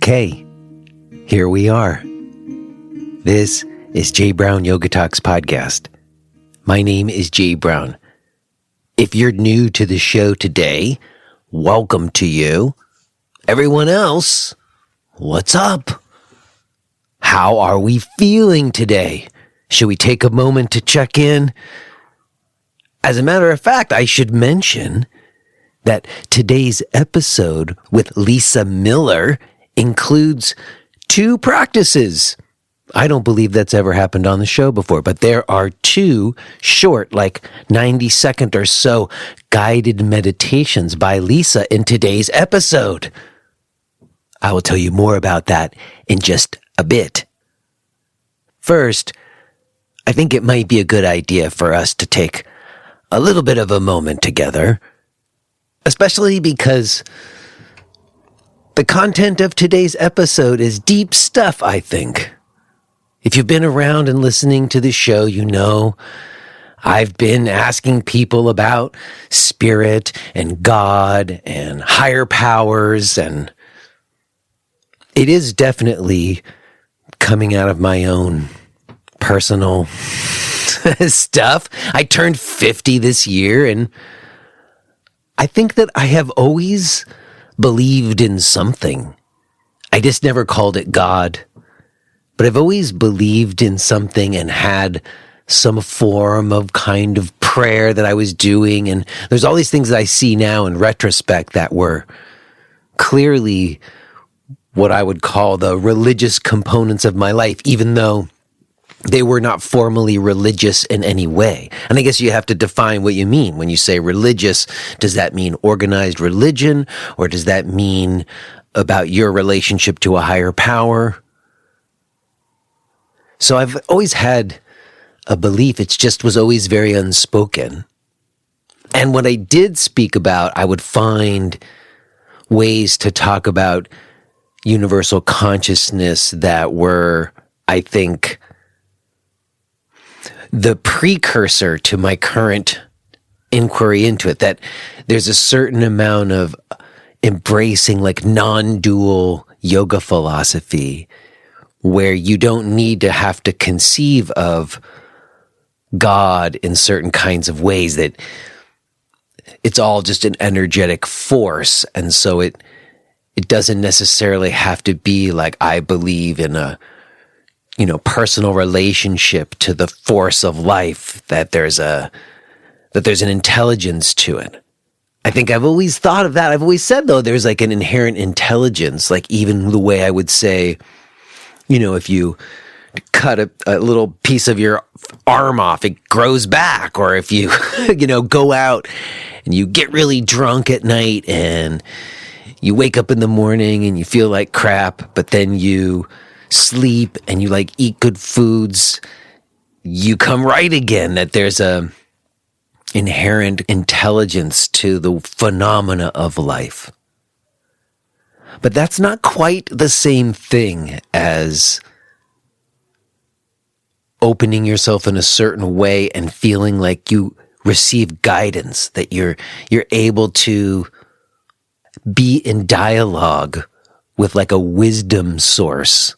Okay, here we are. This is Jay Brown Yoga Talks podcast. My name is Jay Brown. If you're new to the show today, welcome to you. Everyone else, what's up? How are we feeling today? Should we take a moment to check in? As a matter of fact, I should mention that today's episode with Lisa Miller includes 2 practices. I don't believe that's ever happened on the show before, but there are 2 short, like 90-second or so, guided meditations by Lisa in today's episode. I will tell you more about that in just a bit. First, I think it might be a good idea for us to take a little bit of a moment together, especially because the content of today's episode is deep stuff, I think. If you've been around and listening to the show, you know I've been asking people about spirit and God and higher powers, and it is definitely coming out of my own personal stuff. I turned 50 this year, and I think that I have always believed in something. I just never called it God. But I've always believed in something and had some form of kind of prayer that I was doing. And there's all these things that I see now in retrospect that were clearly what I would call the religious components of my life, even though they were not formally religious in any way. And I guess you have to define what you mean. When you say religious, does that mean organized religion? Or does that mean about your relationship to a higher power? So I've always had a belief. It just was always very unspoken. And when I did speak about, I would find ways to talk about universal consciousness that were, I think, the precursor to my current inquiry into it, that there's a certain amount of embracing like non-dual yoga philosophy where you don't need to have to conceive of God in certain kinds of ways, that it's all just an energetic force. And so it doesn't necessarily have to be like, I believe in a personal relationship to the force of life, that there's an intelligence to it. I think I've always thought of that. I've always said, though, there's like an inherent intelligence, like even the way I would say, if you cut a little piece of your arm off, it grows back. Or if you, go out and you get really drunk at night and you wake up in the morning and you feel like crap, but then you sleep and you eat good foods, you come right again, that there's a inherent intelligence to the phenomena of life. But that's not quite the same thing as opening yourself in a certain way and feeling like you receive guidance, that you're able to be in dialogue with like a wisdom source.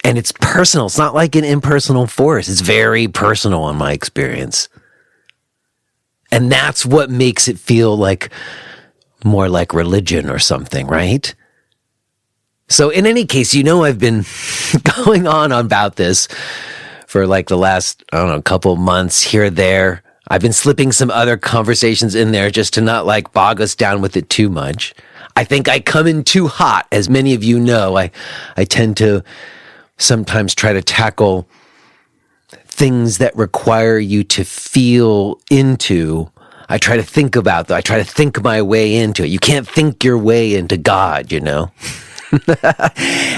And it's personal. It's not like an impersonal force. It's very personal in my experience. And that's what makes it feel like more like religion or something, right? So in any case, I've been going on about this for like the last, couple of months here, there. I've been slipping some other conversations in there just to not bog us down with it too much. I think I come in too hot. As many of you know, I tend to sometimes try to tackle things that require you to feel into. I try to think about that. I try to think my way into it. You can't think your way into God,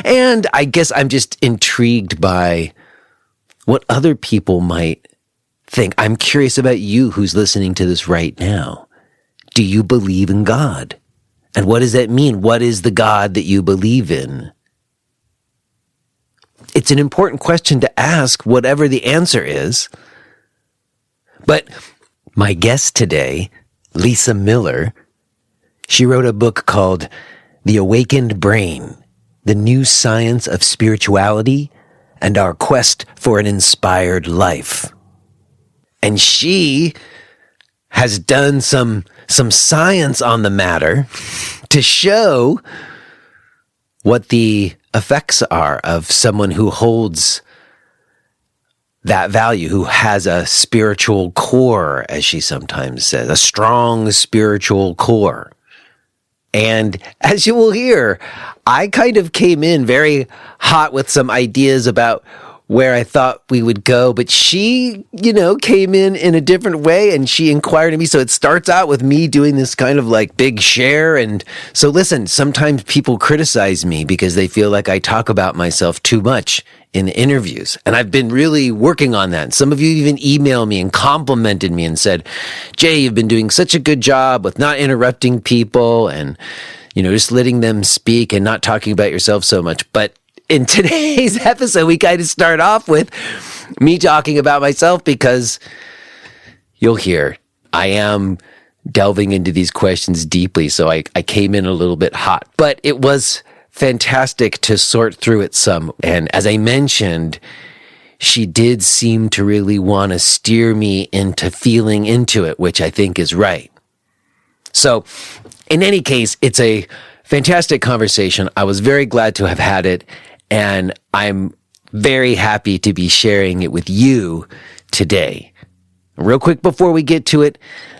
And I guess I'm just intrigued by what other people might think. I'm curious about you who's listening to this right now. Do you believe in God? And what does that mean? What is the God that you believe in? It's an important question to ask, whatever the answer is. But my guest today, Lisa Miller, she wrote a book called The Awakened Brain, the new science of spirituality and our quest for an inspired life. And she has done some science on the matter to show what the effects are of someone who holds that value, who has a spiritual core, as she sometimes says, a strong spiritual core. And as you will hear, I kind of came in very hot with some ideas about where I thought we would go, but she, came in a different way, and she inquired of me. So it starts out with me doing this kind of like big share. And so listen, sometimes people criticize me because they feel like I talk about myself too much in interviews. And I've been really working on that. Some of you even emailed me and complimented me and said, Jay, you've been doing such a good job with not interrupting people and, just letting them speak and not talking about yourself so much. But in today's episode, we kind of start off with me talking about myself because you'll hear I am delving into these questions deeply. So I came in a little bit hot, but it was fantastic to sort through it some. And as I mentioned, she did seem to really want to steer me into feeling into it, which I think is right. So in any case, it's a fantastic conversation. I was very glad to have had it. And I'm very happy to be sharing it with you today. Real quick before we get to it,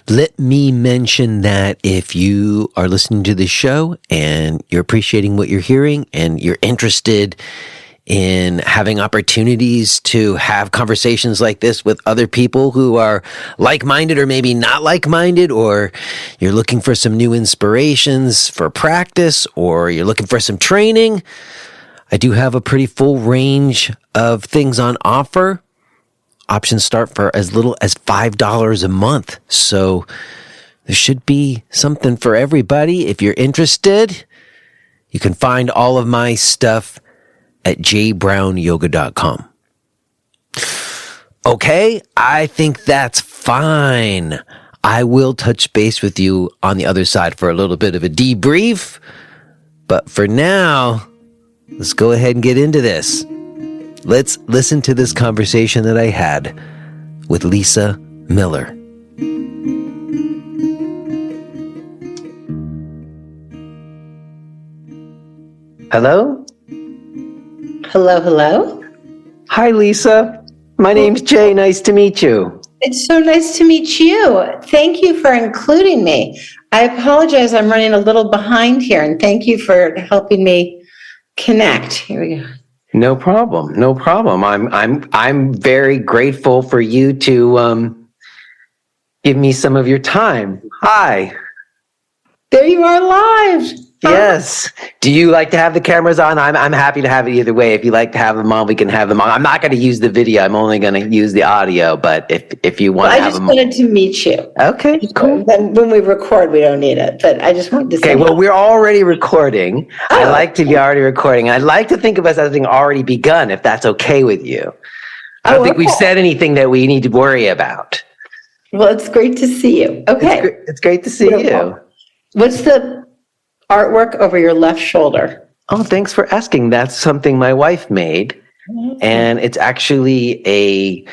let me mention that if you are listening to this show and you're appreciating what you're hearing and you're interested in having opportunities to have conversations like this with other people who are like-minded or maybe not like-minded, or you're looking for some new inspirations for practice, or you're looking for some training, I do have a pretty full range of things on offer. Options start for as little as $5 a month. So there should be something for everybody. If you're interested, you can find all of my stuff at jbrownyoga.com. Okay, I think that's fine. I will touch base with you on the other side for a little bit of a debrief. But for now, let's go ahead and get into this. Let's listen to this conversation that I had with Lisa Miller. Hello? Hello, hello. Hi, Lisa. My name's Jay. Nice to meet you. It's so nice to meet you. Thank you for including me. I apologize. I'm running a little behind here, and thank you for helping me connect. Here we go. No problem. No problem. I'm very grateful for you to give me some of your time. Hi. There you are live. Yes. Do you like to have the cameras on? I'm happy to have it either way. If you like to have them on, we can have them on. I'm not going to use the video. I'm only going to use the audio. But if you want to have them on. I just wanted to meet you. Okay, cool. Then when we record, we don't need it. But I just wanted to say. Okay, well, we're already recording. Oh. I like to be already recording. I'd like to think of us as having already begun, if that's okay with you. I don't think we've said anything that we need to worry about. Well, it's great to see you. Okay. It's great to see you. What's the artwork over your left shoulder? Oh, thanks for asking. That's something my wife made. And it's actually a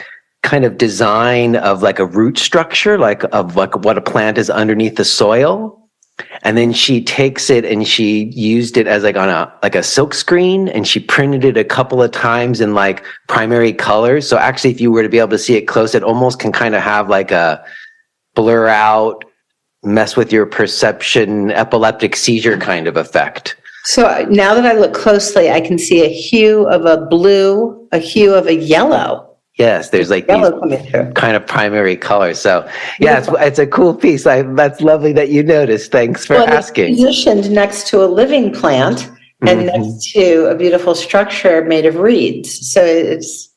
kind of design of like a root structure, like what a plant is underneath the soil. And then she takes it and she used it as like on a silk screen, and she printed it a couple of times in like primary colors. So actually, if you were to be able to see it close, it almost can kind of have like a blur out, mess with your perception, epileptic seizure kind of effect. So now that I look closely, I can see a hue of a blue, a hue of a yellow. Yes, there's like yellow coming through. Kind of primary colors. So yeah, it's a cool piece. That's lovely that you noticed. Thanks for asking. It's positioned next to a living plant and next to a beautiful structure made of reeds. So it's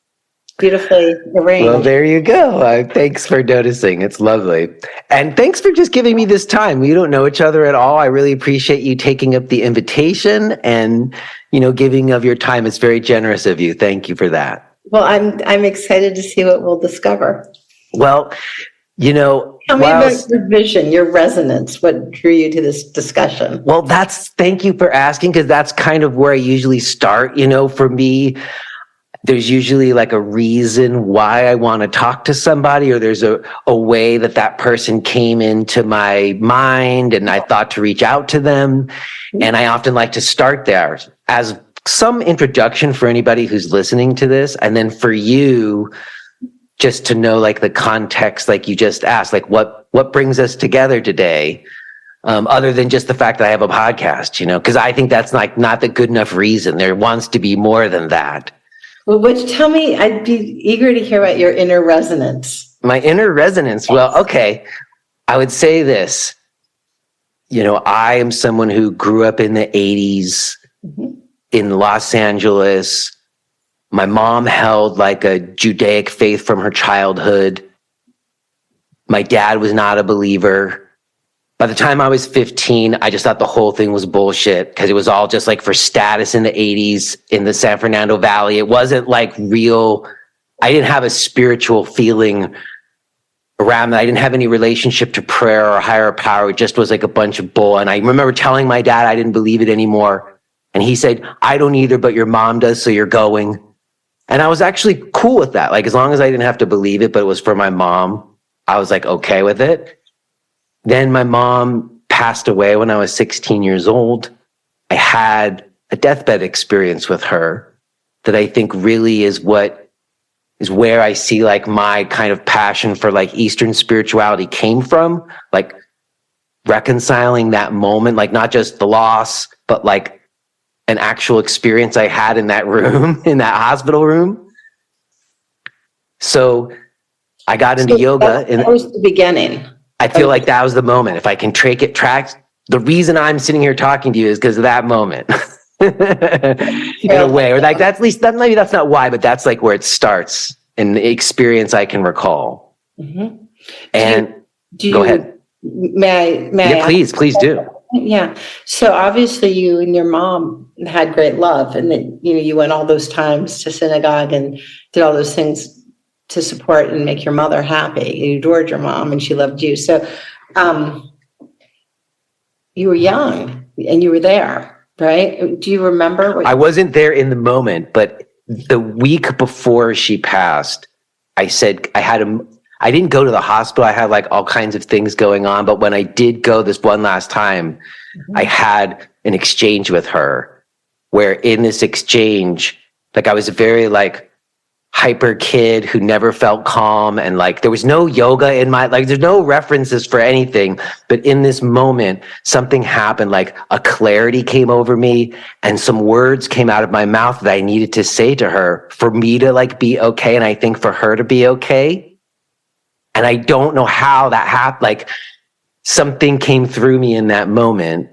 beautifully arranged. Well, there you go. Thanks for noticing. It's lovely. And thanks for just giving me this time. We don't know each other at all. I really appreciate you taking up the invitation and, giving of your time. It's very generous of you. Thank you for that. Well, I'm excited to see what we'll discover. Well, Tell me about your vision, your resonance. What drew you to this discussion? Well, thank you for asking, because that's kind of where I usually start. For me, there's usually like a reason why I want to talk to somebody, or there's a way that person came into my mind and I thought to reach out to them. And I often like to start there as some introduction for anybody who's listening to this. And then for you, just to know like the context, like you just asked, like what brings us together today, other than just the fact that I have a podcast, because I think that's like not the good enough reason. There wants to be more than that. Well, tell me, I'd be eager to hear about your inner resonance. My inner resonance. Well, okay. I would say this, I am someone who grew up in the 80s in Los Angeles. My mom held like a Judaic faith from her childhood. My dad was not a believer. By the time I was 15, I just thought the whole thing was bullshit, because it was all just like for status in the 80s in the San Fernando Valley. It wasn't like real. I didn't have a spiritual feeling around that. I didn't have any relationship to prayer or higher power. It just was like a bunch of bull. And I remember telling my dad I didn't believe it anymore. And he said, I don't either, but your mom does, so you're going. And I was actually cool with that. Like, as long as I didn't have to believe it, but it was for my mom, I was like, okay with it. Then my mom passed away when I was 16 years old. I had a deathbed experience with her that I think really is where I see like my kind of passion for like Eastern spirituality came from, like reconciling that moment, like not just the loss, but like an actual experience I had in that room, in that hospital room. So I got into yoga. That was the beginning. I feel like that was the moment. If I can track, the reason I'm sitting here talking to you is because of that moment. In a way, or like that's at least that, maybe that's not why, but that's like where it starts in the experience I can recall. Mm-hmm. And go ahead. May yeah, I please do. Yeah. So obviously you and your mom had great love, and that, you went all those times to synagogue and did all those things to support and make your mother happy. You adored your mom and she loved you. So you were young and you were there, right? Do you remember? I wasn't there in the moment, but the week before she passed, I said I didn't go to the hospital. I had like all kinds of things going on. But when I did go this one last time, I had an exchange with her where in this exchange, like I was a very like hyper kid who never felt calm. And like, there was no yoga in my, like, there's no references for anything. But in this moment, something happened, like a clarity came over me and some words came out of my mouth that I needed to say to her for me to like be okay. And I think for her to be okay. And I don't know how that happened. Like something came through me in that moment.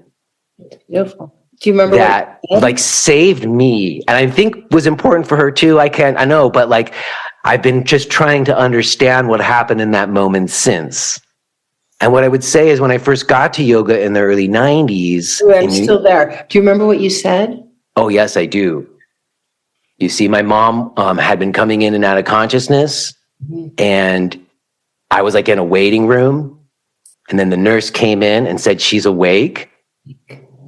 Beautiful. Do you remember that like saved me? And I think was important for her too. I know, but like I've been just trying to understand what happened in that moment since. And what I would say is when I first got to yoga in the early 90s. I'm still there. Do you remember what you said? Oh, yes, I do. You see, my mom had been coming in and out of consciousness, and I was like in a waiting room, and then the nurse came in and said, she's awake.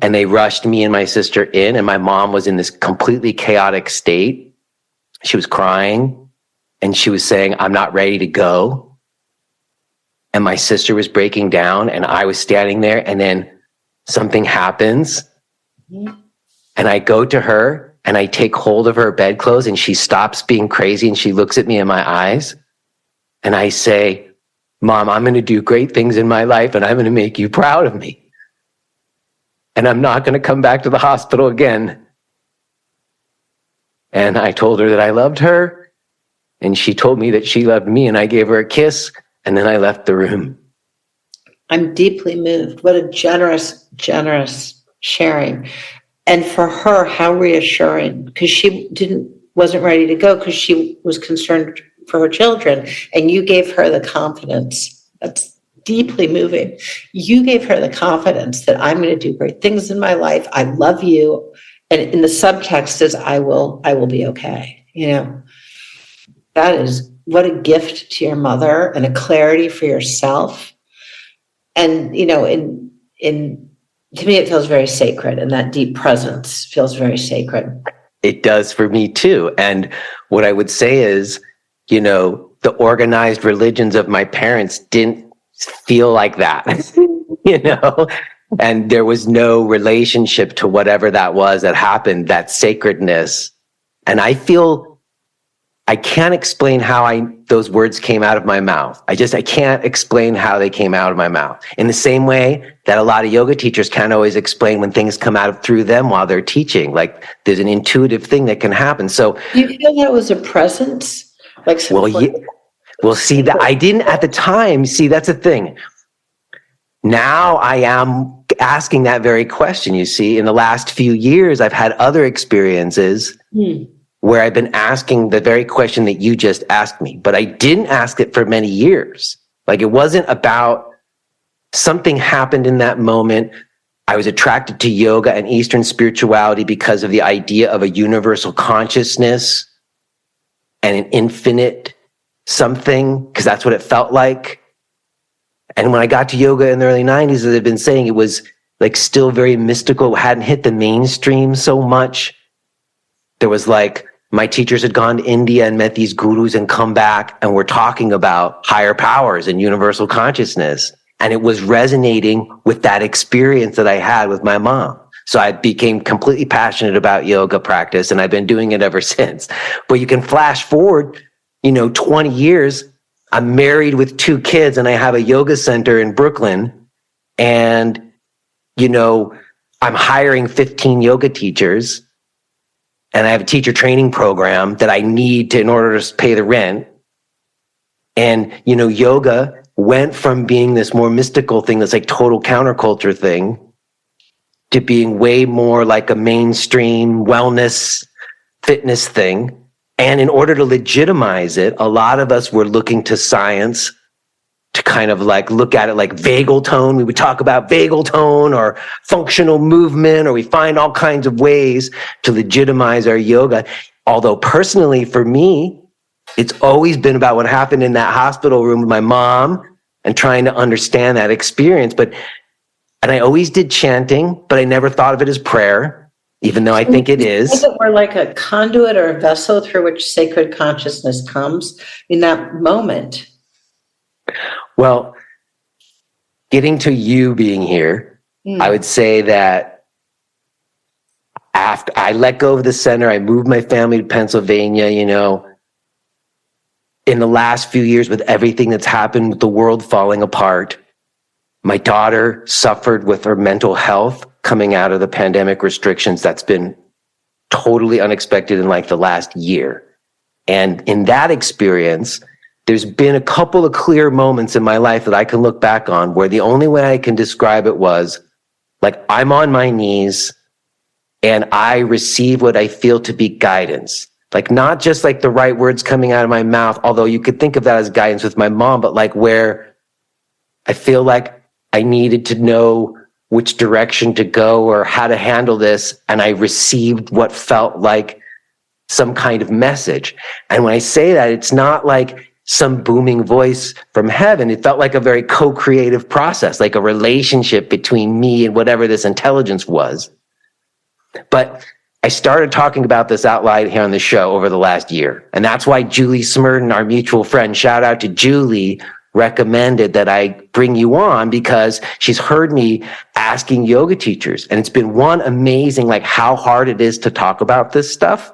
And they rushed me and my sister in, and my mom was in this completely chaotic state. She was crying and she was saying, I'm not ready to go. And my sister was breaking down and I was standing there, and then something happens. And I go to her and I take hold of her bedclothes, and she stops being crazy and she looks at me in my eyes. And I say, Mom, I'm going to do great things in my life and I'm going to make you proud of me. And I'm not going to come back to the hospital again. And I told her that I loved her, and she told me that she loved me, and I gave her a kiss, and then I left the room. I'm deeply moved. What a generous sharing. And for her, how reassuring, because she wasn't ready to go because she was concerned for her children, and you gave her the confidence. That's deeply moving. You gave her the confidence that I'm going to do great things in my life. I love you. And in the subtext is I will be okay. That is what a gift to your mother and a clarity for yourself. And, you know, to me, it feels very sacred, and that deep presence feels very sacred. It does for me too. And what I would say is, you know, the organized religions of my parents didn't feel like that, you know, and there was no relationship to whatever that was that happened, that sacredness. And I can't explain how those words came out of my mouth. I can't explain how they came out of my mouth. In the same way that a lot of yoga teachers can't always explain when things come out through them while they're teaching. Like there's an intuitive thing that can happen. So do you feel that was a presence? Like see that I didn't at the time. See, that's the thing. Now I am asking that very question. You see, in the last few years, I've had other experiences where I've been asking the very question that you just asked me, but I didn't ask it for many years. Like it wasn't about something happened in that moment. I was attracted to yoga and Eastern spirituality because of the idea of a universal consciousness and an infinite something, because that's what it felt like. And when I got to yoga in the early 90s, as I've been saying, it was like still very mystical. It hadn't hit the mainstream so much. There was like, my teachers had gone to India and met these gurus and come back and were talking about higher powers and universal consciousness. And it was resonating with that experience that I had with my mom. So I became completely passionate about yoga practice, and I've been doing it ever since. But you can flash forward, 20 years. I'm married with 2 kids and I have a yoga center in Brooklyn, and, I'm hiring 15 yoga teachers. And I have a teacher training program that I need in order to pay the rent. And, yoga went from being this more mystical thing that's like total counterculture thing to being way more like a mainstream wellness fitness thing. And in order to legitimize it, a lot of us were looking to science to kind of like look at it like vagal tone. We would talk about vagal tone or functional movement, or we find all kinds of ways to legitimize our yoga. Although personally, for me, it's always been about what happened in that hospital room with my mom and trying to understand that experience. And I always did chanting, but I never thought of it as prayer, even though I think it is. We're like a conduit or a vessel through which sacred consciousness comes in that moment. Well, getting to you being here, I would say that after I let go of the center, I moved my family to Pennsylvania, in the last few years with everything that's happened with the world falling apart. My daughter suffered with her mental health coming out of the pandemic restrictions. That's been totally unexpected in like the last year. And in that experience, there's been a couple of clear moments in my life that I can look back on where the only way I can describe it was like I'm on my knees and I receive what I feel to be guidance. Like not just like the right words coming out of my mouth, although you could think of that as guidance with my mom, but like where I feel like I needed to know which direction to go or how to handle this. And I received what felt like some kind of message. And when I say that, it's not like some booming voice from heaven. It felt like a very co-creative process, like a relationship between me and whatever this intelligence was. But I started talking about this out loud here on the show over the last year. And that's why Julie Smurden, our mutual friend, shout out to Julie, recommended that I bring you on because she's heard me asking yoga teachers. And it's been one amazing, like how hard it is to talk about this stuff.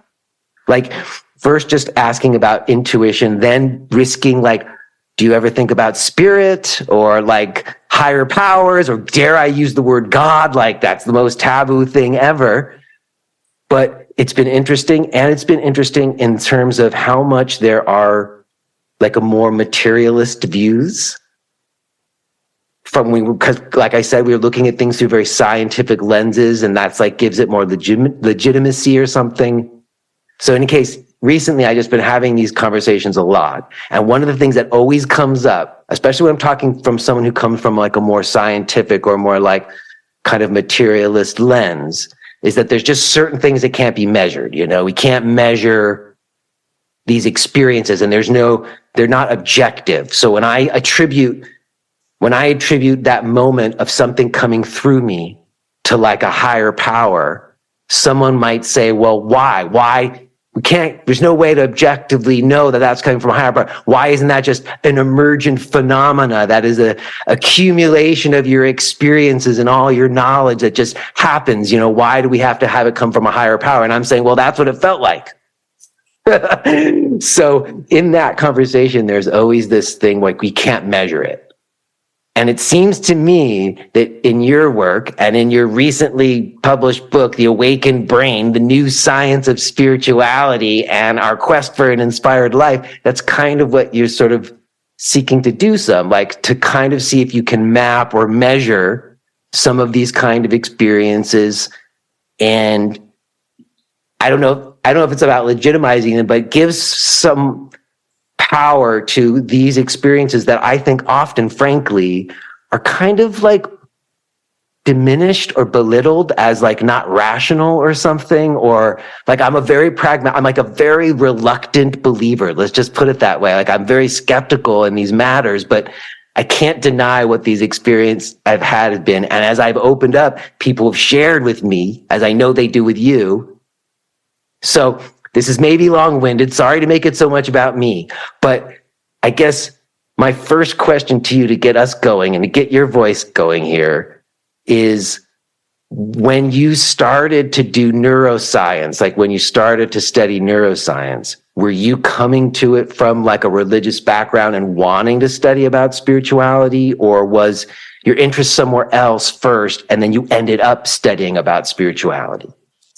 Like first just asking about intuition, then risking like, do you ever think about spirit or like higher powers, or dare I use the word God? Like that's the most taboo thing ever. But it's been interesting, and it's been interesting in terms of how much there are like a more materialist views because like I said, we were looking at things through very scientific lenses, and that's like gives it more legitimacy or something. So in any case, recently I just been having these conversations a lot. And one of the things that always comes up, especially when I'm talking from someone who comes from like a more scientific or more like kind of materialist lens, is that there's just certain things that can't be measured. We can't measure, these experiences, and they're not objective. So when I attribute that moment of something coming through me to like a higher power, someone might say, well, why? There's no way to objectively know that that's coming from a higher power. Why isn't that just an emergent phenomena that is a accumulation of your experiences and all your knowledge that just happens? Why do we have to have it come from a higher power? And I'm saying, well, that's what it felt like. So in that conversation, there's always this thing like we can't measure it. And it seems to me that in your work and in your recently published book, The Awakened Brain, the new science of spirituality and our quest for an inspired life, that's kind of what you're sort of seeking to do to kind of see if you can map or measure some of these kind of experiences. And I don't know if it's about legitimizing them, but it gives some power to these experiences that I think often, frankly, are kind of like diminished or belittled as like not rational or something, or like I'm like a very reluctant believer. Let's just put it that way. Like I'm very skeptical in these matters, but I can't deny what these experiences I've had have been. And as I've opened up, people have shared with me, as I know they do with you. So this is maybe long-winded. Sorry to make it so much about me, but I guess my first question to you to get us going and to get your voice going here is, when you started to do neuroscience, like when you started to study neuroscience, were you coming to it from like a religious background and wanting to study about spirituality, or was your interest somewhere else first and then you ended up studying about spirituality?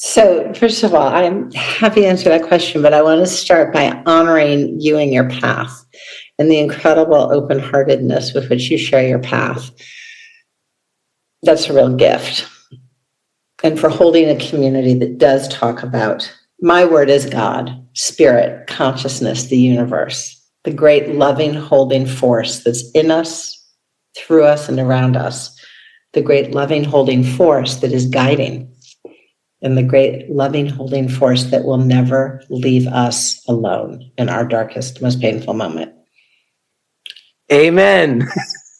So first of all, I'm happy to answer that question, but I want to start by honoring you and your path and the incredible open-heartedness with which you share your path. That's a real gift. And for holding a community that does talk about, my word is God, spirit, consciousness, the universe, the great loving holding force that's in us, through us, and around us, the great loving holding force that is guiding, and the great loving holding force that will never leave us alone in our darkest, most painful moment. Amen.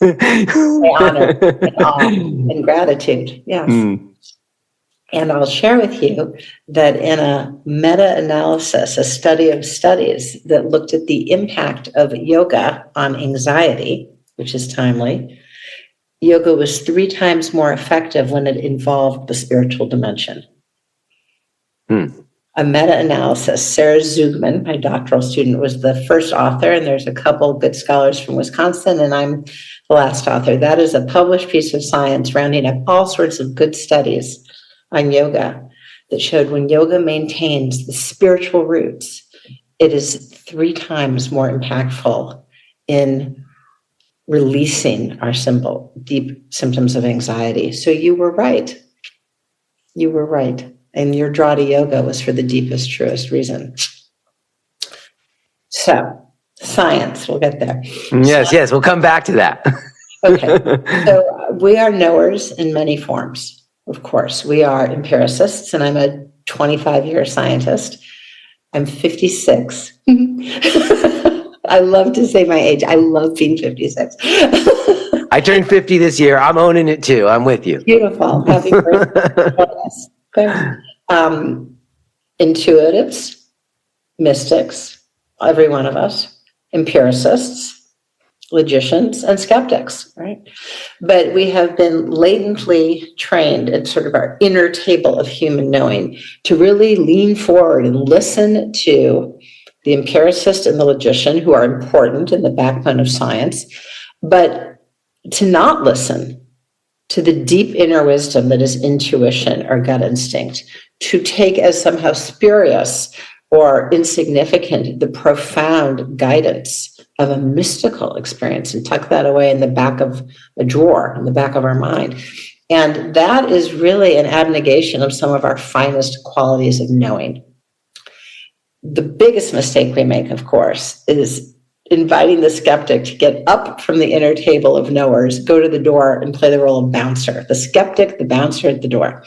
Honor and awe and gratitude. Yes. And I'll share with you that in a meta-analysis, a study of studies that looked at the impact of yoga on anxiety, which is timely, yoga was 3 times more effective when it involved the spiritual dimension. A meta-analysis. Sarah Zugman, my doctoral student, was the first author, and there's a couple good scholars from Wisconsin, and I'm the last author. That is a published piece of science rounding up all sorts of good studies on yoga that showed when yoga maintains the spiritual roots, it is 3 times more impactful in releasing our deep symptoms of anxiety. So you were right. You were right. And your draw to yoga was for the deepest, truest reason. So, science, we'll get there. Yes, we'll come back to that. Okay, so we are knowers in many forms, of course. We are empiricists, and I'm a 25-year scientist. I'm 56. I love to say my age. I love being 56. I turned 50 this year. I'm owning it too. I'm with you. Beautiful. Happy birthday. Intuitives, mystics, every one of us, empiricists, logicians, and skeptics, right? But we have been latently trained at sort of our inner table of human knowing to really lean forward and listen to the empiricist and the logician, who are important in the backbone of science, but to not listen to the deep inner wisdom that is intuition or gut instinct, to take as somehow spurious or insignificant the profound guidance of a mystical experience and tuck that away in the back of a drawer, in the back of our mind. And that is really an abnegation of some of our finest qualities of knowing. The biggest mistake we make, of course, is inviting the skeptic to get up from the inner table of knowers, go to the door and play the role of bouncer. The skeptic, the bouncer at the door.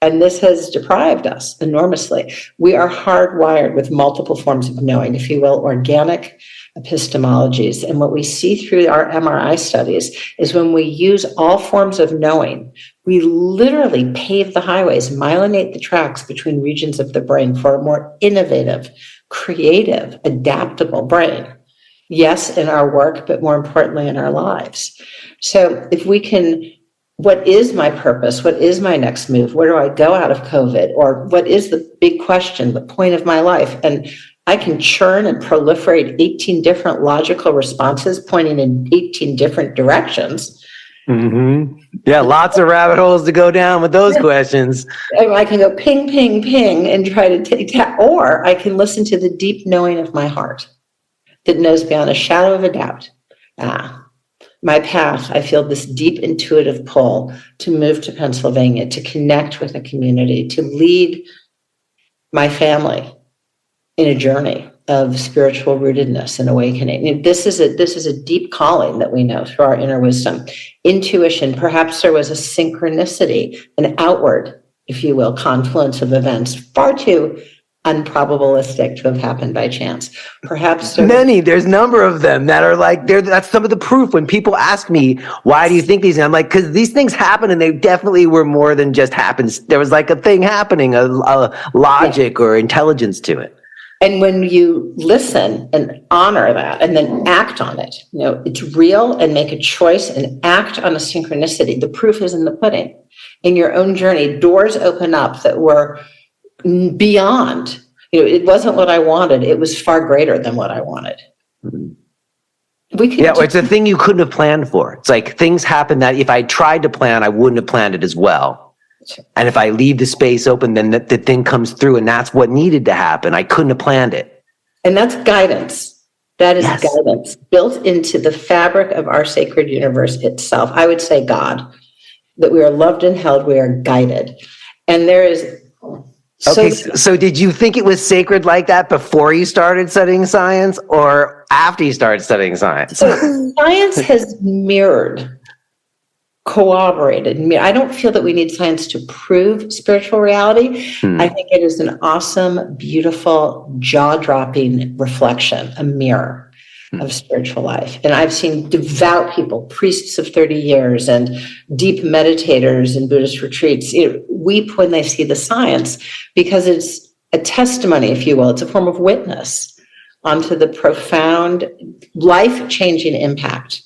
And this has deprived us enormously. We are hardwired with multiple forms of knowing, if you will, organic epistemologies. And what we see through our MRI studies is when we use all forms of knowing, we literally pave the highways, myelinate the tracks between regions of the brain for a more innovative, creative, adaptable brain. Yes, in our work, but more importantly, in our lives. So if we can, what is my purpose? What is my next move? Where do I go out of COVID? Or what is the big question, the point of my life? And I can churn and proliferate 18 different logical responses pointing in 18 different directions. Mm-hmm. Yeah, lots of rabbit holes to go down with those questions. I can go ping, ping, ping and try to take that, or I can listen to the deep knowing of my heart that knows beyond a shadow of a doubt. My path, I feel this deep intuitive pull to move to Pennsylvania, to connect with a community, to lead my family in a journey of spiritual rootedness and awakening. This is a deep calling that we know through our inner wisdom. Intuition, perhaps there was a synchronicity, an outward, if you will, confluence of events, far too unprobabilistic to have happened by chance. Perhaps there's a number of them that are like, that's some of the proof when people ask me, why do you think these? And I'm like, because these things happen and they definitely were more than just happens. There was like a thing happening, a logic or intelligence to it. And when you listen and honor that and then act on it, it's real, and make a choice and act on a synchronicity. The proof is in the pudding. In your own journey, doors open up that were beyond, it wasn't what I wanted. It was far greater than what I wanted. It's a thing you couldn't have planned for. It's like things happen that if I tried to plan, I wouldn't have planned it as well. And if I leave the space open, then the thing comes through, and that's what needed to happen. I couldn't have planned it. And that's guidance. That is guidance built into the fabric of our sacred universe itself. I would say God, that we are loved and held, we are guided. And there is... So did you think it was sacred like that before you started studying science or after you started studying science? So science has corroborated. I don't feel that we need science to prove spiritual reality. I think it is an awesome, beautiful, jaw-dropping reflection, a mirror of spiritual life. And I've seen devout people, priests of 30 years and deep meditators in Buddhist retreats, weep when they see the science, because it's a testimony, if you will. It's a form of witness onto the profound, life-changing impact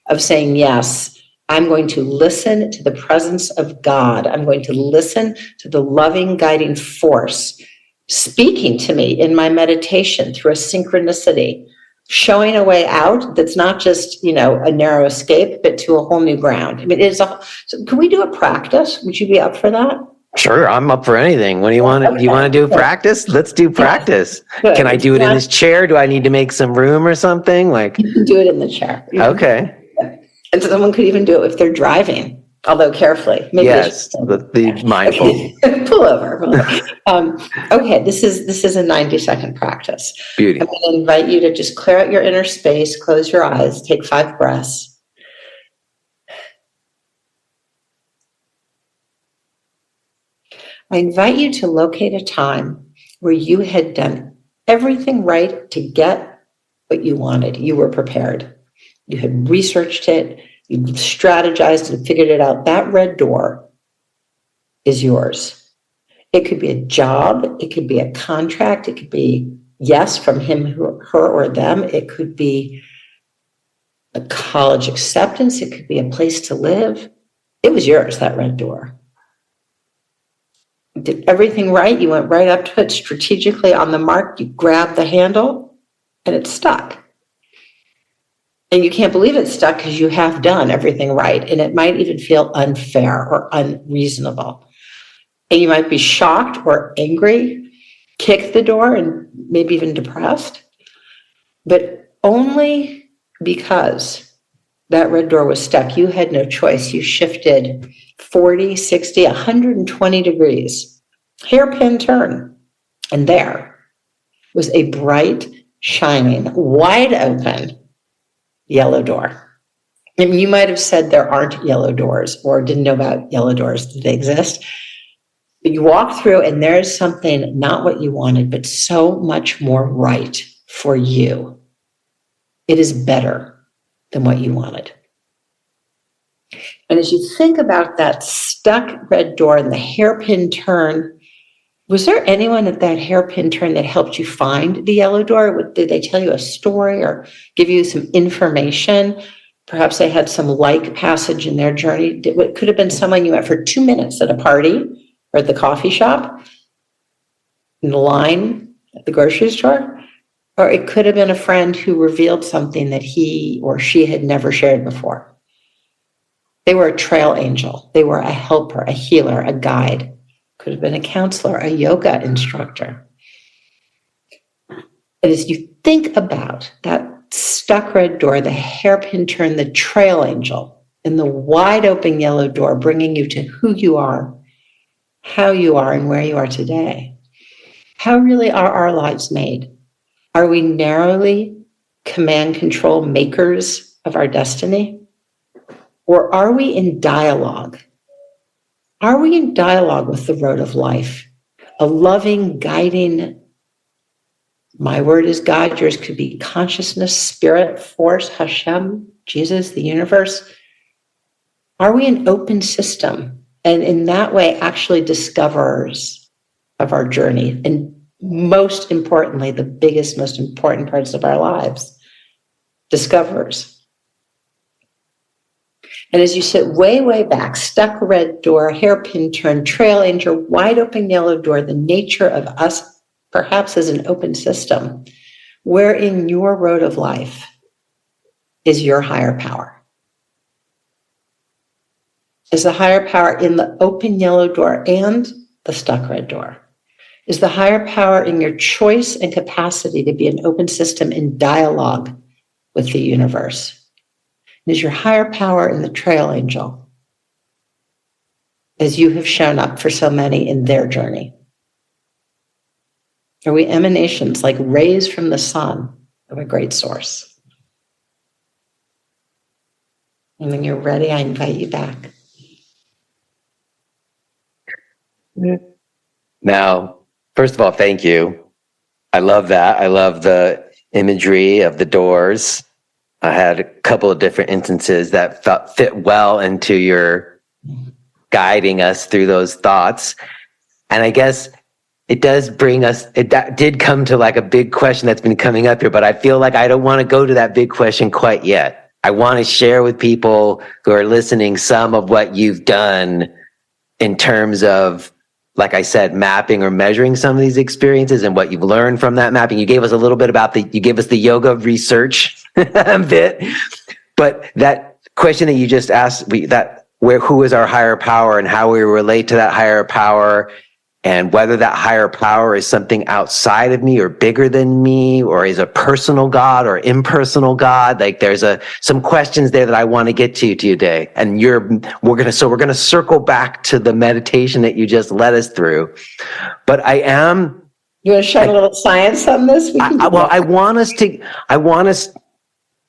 of saying, yes, I'm going to listen to the presence of God. I'm going to listen to the loving, guiding force speaking to me in my meditation through a synchronicity, showing a way out that's not just, a narrow escape, but to a whole new ground. I mean, so can we do a practice? Would you be up for that? Sure, I'm up for anything. What do you want? Okay. You want to do practice? Let's do practice. Good. Can I do it in this chair? Do I need to make some room or something? Like, you can do it in the chair. Okay. And someone could even do it if they're driving, although carefully. Maybe be mindful. Okay. Pull over. Okay, this is a 90-second practice. Beauty. I'm going to invite you to just clear out your inner space, close your eyes, take 5 breaths. I invite you to locate a time where you had done everything right to get what you wanted. You were prepared. You had researched it, you strategized and figured it out. That red door is yours. It could be a job, it could be a contract, it could be yes from him, her, or them. It could be a college acceptance, it could be a place to live. It was yours, that red door. You did everything right, you went right up to it, strategically on the mark, you grabbed the handle, and it's stuck. And you can't believe it's stuck because you have done everything right. And it might even feel unfair or unreasonable. And you might be shocked or angry, kick the door, and maybe even depressed. But only because that red door was stuck, you had no choice. You shifted 40, 60, 120 degrees, hairpin turn. And there was a bright, shining, wide open yellow door. And you might have said there aren't yellow doors or didn't know about yellow doors. Did they exist? You walk through and there's something, not what you wanted, but so much more right for you. It is better than what you wanted. And as you think about that stuck red door and the hairpin turn, was there anyone at that hairpin turn that helped you find the yellow door? Did they tell you a story or give you some information? Perhaps they had some like passage in their journey. It could have been someone you met for 2 minutes at a party or at the coffee shop, in the line at the grocery store, or it could have been a friend who revealed something that he or she had never shared before. They were a trail angel. They were a helper, a healer, a guide. Could have been a counselor, a yoga instructor. And as you think about that stuck red door, the hairpin turn, the trail angel, and the wide open yellow door bringing you to who you are, how you are, and where you are today, how really are our lives made? Are we narrowly command control makers of our destiny? Or are we in dialogue? Are we in dialogue with the road of life? A loving, guiding, my word is God, yours could be consciousness, spirit, force, Hashem, Jesus, the universe. Are we an open system? And in that way, actually discoverers of our journey. And most importantly, the biggest, most important parts of our lives, discoverers. And as you sit way, way back, stuck red door, hairpin turn, trail angel, wide open yellow door, the nature of us perhaps as an open system, where in your road of life is your higher power? Is the higher power in the open yellow door and the stuck red door? Is the higher power in your choice and capacity to be an open system in dialogue with the universe? Is your higher power in the trail angel, as you have shown up for so many in their journey? Are we emanations like rays from the sun of a great source? And when you're ready, I invite you back. Now, first of all, thank you. I love that. I love the imagery of the doors. I had a couple of different instances that fit well into your guiding us through those thoughts. And I guess it does bring us, that did come to like a big question that's been coming up here, but I feel like I don't want to go to that big question quite yet. I want to share with people who are listening some of what you've done in terms of, like I said, mapping or measuring some of these experiences and what you've learned from that mapping. You gave us a little bit about you gave us the yoga research bit, but that question that you just asked, who is our higher power and how we relate to that higher power, and whether that higher power is something outside of me or bigger than me, or is a personal God or impersonal God. Like there's some questions there that I want to get to today. And we're going to circle back to the meditation that you just led us through. But you want to shine a little science on this? I want us,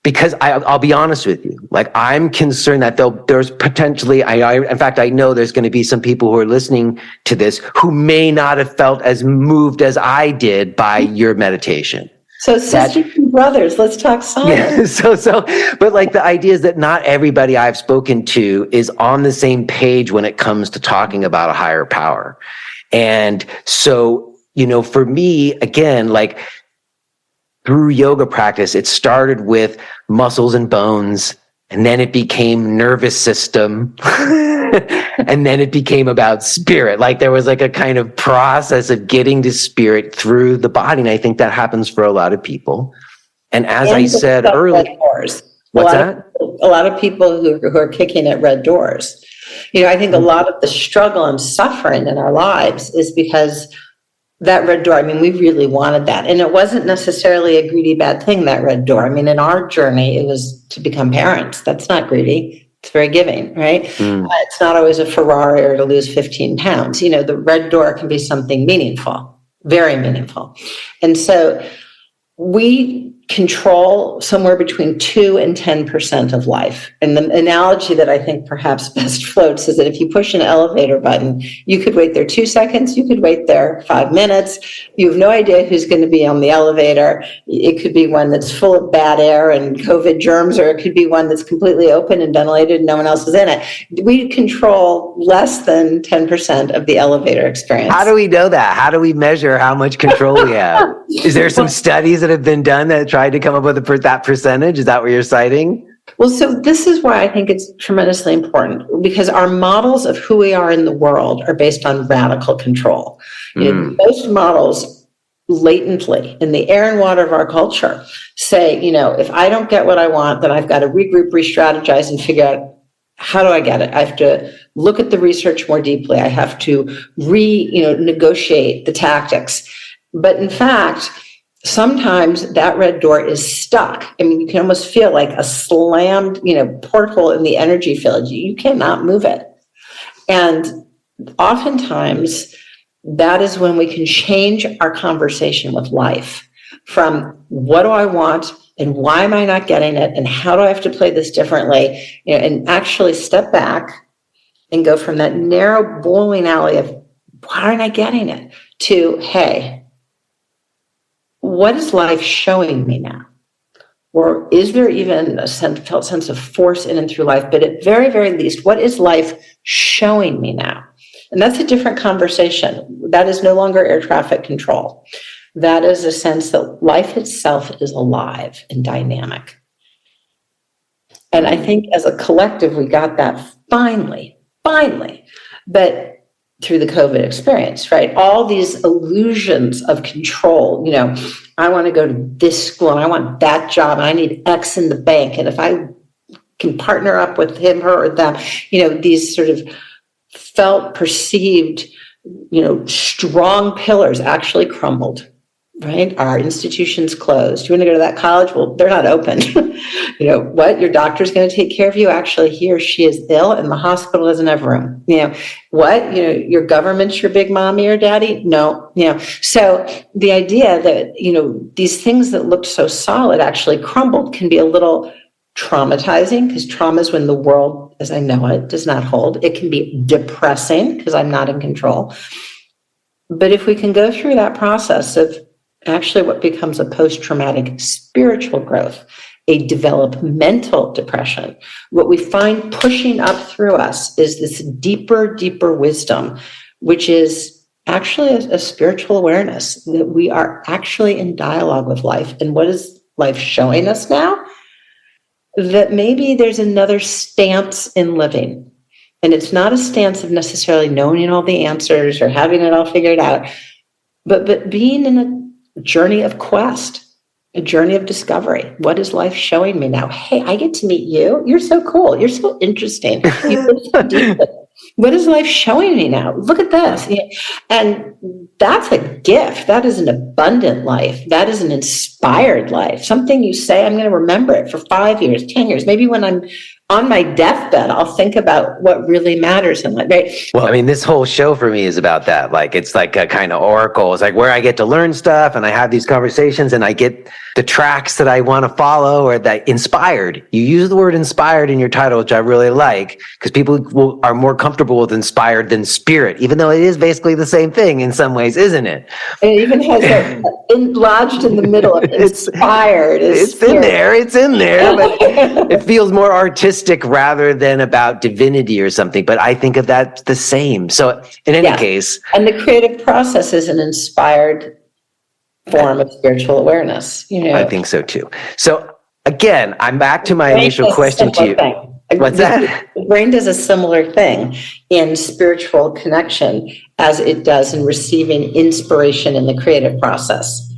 because I'll be honest with you, like I'm concerned that there's potentially, in fact, I know there's going to be some people who are listening to this who may not have felt as moved as I did by your meditation. So sisters and brothers, let's talk science. Yeah, but like the idea is that not everybody I've spoken to is on the same page when it comes to talking about a higher power. And so, for me, again, like, through yoga practice, it started with muscles and bones, and then it became nervous system, and then it became about spirit. Like there was like a kind of process of getting to spirit through the body, and I think that happens for a lot of people. And as I said earlier, what's that? A lot of people who are kicking at red doors. I think a lot of the struggle and suffering in our lives is because that red door, we really wanted that. And it wasn't necessarily a greedy bad thing, that red door. In our journey, it was to become parents. That's not greedy. It's very giving, right? It's not always a Ferrari or to lose 15 pounds. The red door can be something meaningful, very meaningful. And so we control somewhere between 2 and 10% of life. And the analogy that I think perhaps best floats is that if you push an elevator button, you could wait there 2 seconds, you could wait there 5 minutes. You have no idea who's going to be on the elevator. It could be one that's full of bad air and COVID germs, or it could be one that's completely open and ventilated and no one else is in it. We control less than 10% of the elevator experience. How do we know that? How do we measure how much control we have? Is there some studies that have been done that tried to come up with that percentage? Is that what you're citing? Well, so this is why I think it's tremendously important, because our models of who we are in the world are based on radical control. You know, most models latently in the air and water of our culture say, you know, if I don't get what I want, then I've got to regroup, re-strategize, and figure out, how do I get it? I have to look at the research more deeply. I have to negotiate the tactics. But in fact, sometimes that red door is stuck. I mean, you can almost feel like a slammed, portal in the energy field. You cannot move it. And oftentimes, that is when we can change our conversation with life from what do I want and why am I not getting it and how do I have to play this differently, and actually step back and go from that narrow bowling alley of why aren't I getting it to, hey, what is life showing me now? Or is there even a felt sense of force in and through life? But at very, very least, what is life showing me now? And that's a different conversation. That is no longer air traffic control. That is a sense that life itself is alive and dynamic. And I think as a collective, we got that finally, but through the COVID experience, right? All these illusions of control, I want to go to this school and I want that job and I need X in the bank. And if I can partner up with him, her, or them, these sort of felt, perceived, strong pillars actually crumbled. Right? Our institutions closed. You want to go to that college? Well, they're not open. What? Your doctor's going to take care of you? Actually, he or she is ill and the hospital doesn't have room. What? Your government's your big mommy or daddy? No. So the idea that, these things that looked so solid actually crumbled can be a little traumatizing, because trauma is when the world, as I know it, does not hold. It can be depressing because I'm not in control. But if we can go through that process of actually what becomes a post-traumatic spiritual growth, a developmental depression, what we find pushing up through us is this deeper wisdom, which is actually a spiritual awareness that we are actually in dialogue with life. And what is life showing us now? That maybe there's another stance in living. And it's not a stance of necessarily knowing all the answers or having it all figured out, but being in a journey of quest, a journey of discovery. What is life showing me now? Hey, I get to meet you. You're so cool. You're so interesting. You're so deep. What is life showing me now? Look at this. And that's a gift. That is an abundant life. That is an inspired life. Something you say, I'm going to remember it for 5 years, 10 years. Maybe when I'm on my deathbed, I'll think about what really matters in life. Right? Well, I mean, this whole show for me is about that. Like, it's like a kind of oracle. It's like where I get to learn stuff and I have these conversations and I get the tracks that I want to follow, or that inspired. You use the word inspired in your title, which I really like, because people are more comfortable with inspired than spirit, even though it is basically the same thing in some ways, isn't it? It even has that lodged in the middle of inspired. It's in there, but it feels more artistic rather than about divinity or something. But I think of that the same. So in any case. And the creative process is an inspired form of spiritual awareness. I think so too. So again, I'm back to my initial question to you. What's that? The brain does a similar thing in spiritual connection as it does in receiving inspiration in the creative process.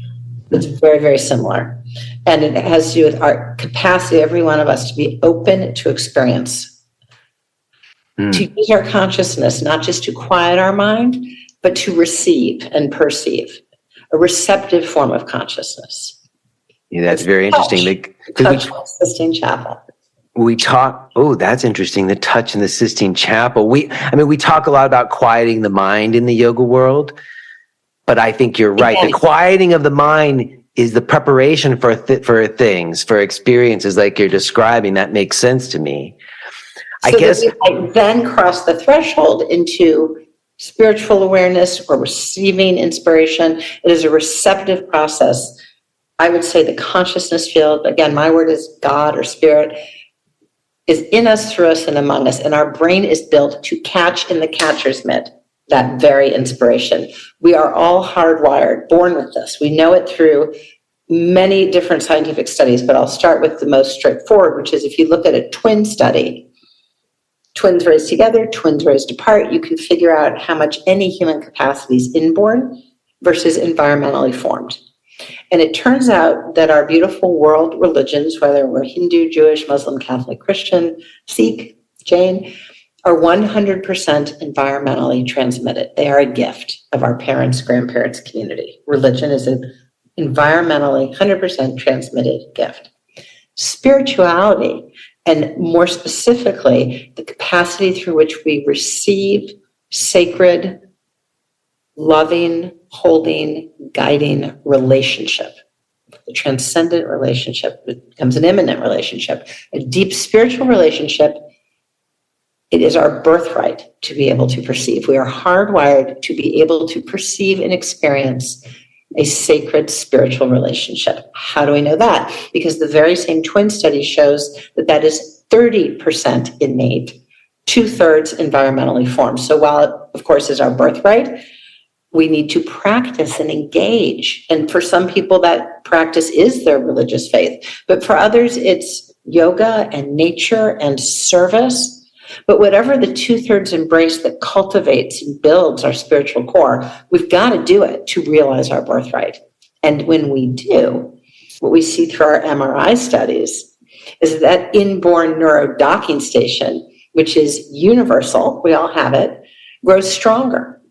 It's very, very similar. And it has to do with our capacity, every one of us, to be open to experience, to use our consciousness, not just to quiet our mind, but to receive and perceive, a receptive form of consciousness. Yeah, that's very interesting. Touch Sistine Chapel. We talk, that's interesting, the touch in the Sistine Chapel. We talk a lot about quieting the mind in the yoga world, but I think you're right. The quieting of the mind is the preparation for things, for experiences like you're describing. That makes sense to me. I guess that we might then cross the threshold into spiritual awareness or receiving inspiration. It is a receptive process. I would say the consciousness field, again, my word is God or spirit, is in us, through us, and among us. And our brain is built to catch in the catcher's mitt that very inspiration. We are all hardwired, born with this. We know it through many different scientific studies, but I'll start with the most straightforward, which is if you look at a twin study, twins raised together, twins raised apart, you can figure out how much any human capacity is inborn versus environmentally formed. And it turns out that our beautiful world religions, whether we're Hindu, Jewish, Muslim, Catholic, Christian, Sikh, Jain, are 100% environmentally transmitted. They are a gift of our parents, grandparents, community. Religion is an environmentally 100% transmitted gift. Spirituality, and more specifically, the capacity through which we receive sacred, loving, holding, guiding relationship. The transcendent relationship becomes an immanent relationship, a deep spiritual relationship. It is our birthright to be able to perceive. We are hardwired to be able to perceive and experience a sacred spiritual relationship. How do we know that? Because the very same twin study shows that that is 30% innate, 2/3 environmentally formed. So while it, of course, is our birthright, we need to practice and engage. And for some people, that practice is their religious faith. But for others, it's yoga and nature and service. But whatever the 2/3 embrace that cultivates and builds our spiritual core, we've got to do it to realize our birthright. And when we do, what we see through our MRI studies is that inborn neurodocking station, which is universal, we all have it, grows stronger.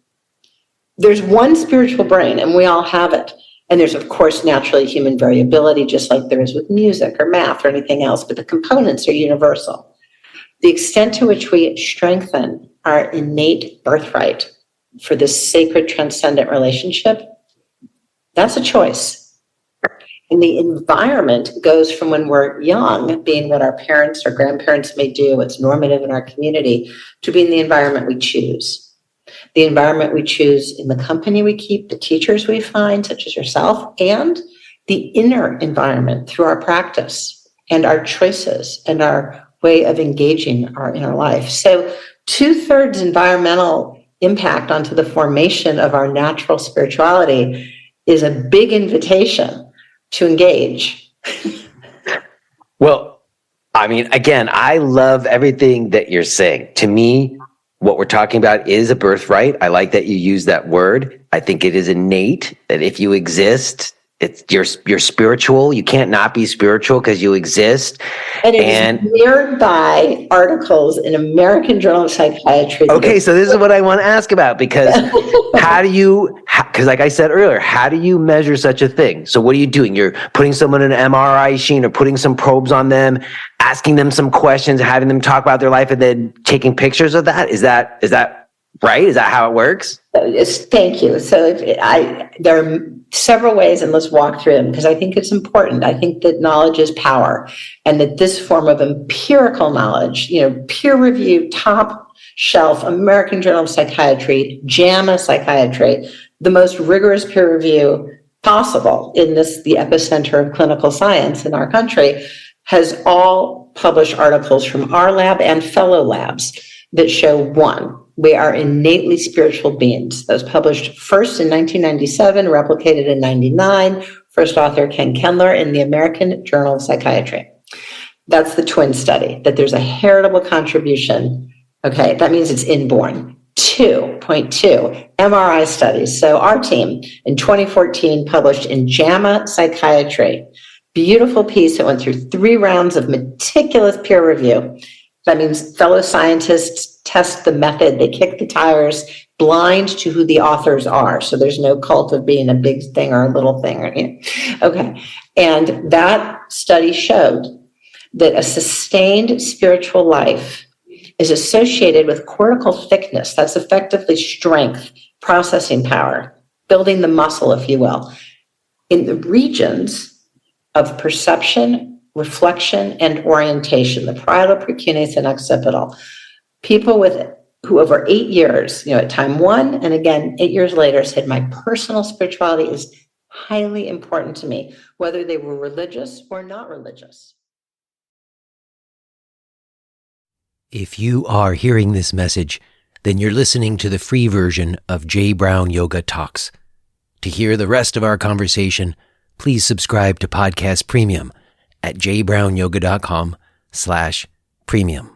There's one spiritual brain, and we all have it. And there's, of course, naturally human variability, just like there is with music or math or anything else, but the components are universal. The extent to which we strengthen our innate birthright for this sacred transcendent relationship, that's a choice. And the environment goes from when we're young, being what our parents or grandparents may do, what's normative in our community, to being the environment we choose. The environment we choose in the company we keep, the teachers we find, such as yourself, and the inner environment through our practice and our choices and our way of engaging our inner life. So 2/3 environmental impact onto the formation of our natural spirituality is a big invitation to engage. Well, I mean, again, I love everything that you're saying. To me, what we're talking about is a birthright. I like that you use that word. I think it is innate that if you exist, it's you're spiritual. You can't not be spiritual because you exist. And it is mirrored by articles in American Journal of Psychiatry. Okay, so this is what I want to ask about, because because like I said earlier, how do you measure such a thing? So what are you doing? You're putting someone in an MRI machine or putting some probes on them, asking them some questions, having them talk about their life, and then taking pictures of that? Is that right? Is that how it works? Thank you. So there are several ways, and let's walk through them, because I think it's important. I think that knowledge is power, and that this form of empirical knowledge, peer-reviewed, top-shelf American Journal of Psychiatry, JAMA Psychiatry, the most rigorous peer review possible in the epicenter of clinical science in our country, has all published articles from our lab and fellow labs that show, one, we are innately spiritual beings. Those published first in 1997, replicated in 99, first author Ken Kendler in the American Journal of Psychiatry. That's the twin study, that there's a heritable contribution. Okay, that means it's inborn. 2.2, MRI studies. So our team in 2014 published in JAMA Psychiatry, beautiful piece that went through 3 rounds of meticulous peer review. That means fellow scientists test the method, they kick the tires, blind to who the authors are. So there's no cult of being a big thing or a little thing. Okay. And that study showed that a sustained spiritual life is associated with cortical thickness. That's effectively strength, processing power, building the muscle, if you will, in the regions of perception, reflection, and orientation, the parietal, precuneus, and occipital. People who over 8 years, at time 1 and again 8 years later, said my personal spirituality is highly important to me, whether they were religious or not religious. If you are hearing this message, then you're listening to the free version of J. Brown Yoga Talks. To hear the rest of our conversation, please subscribe to Podcast Premium at jbrownyoga.com/premium.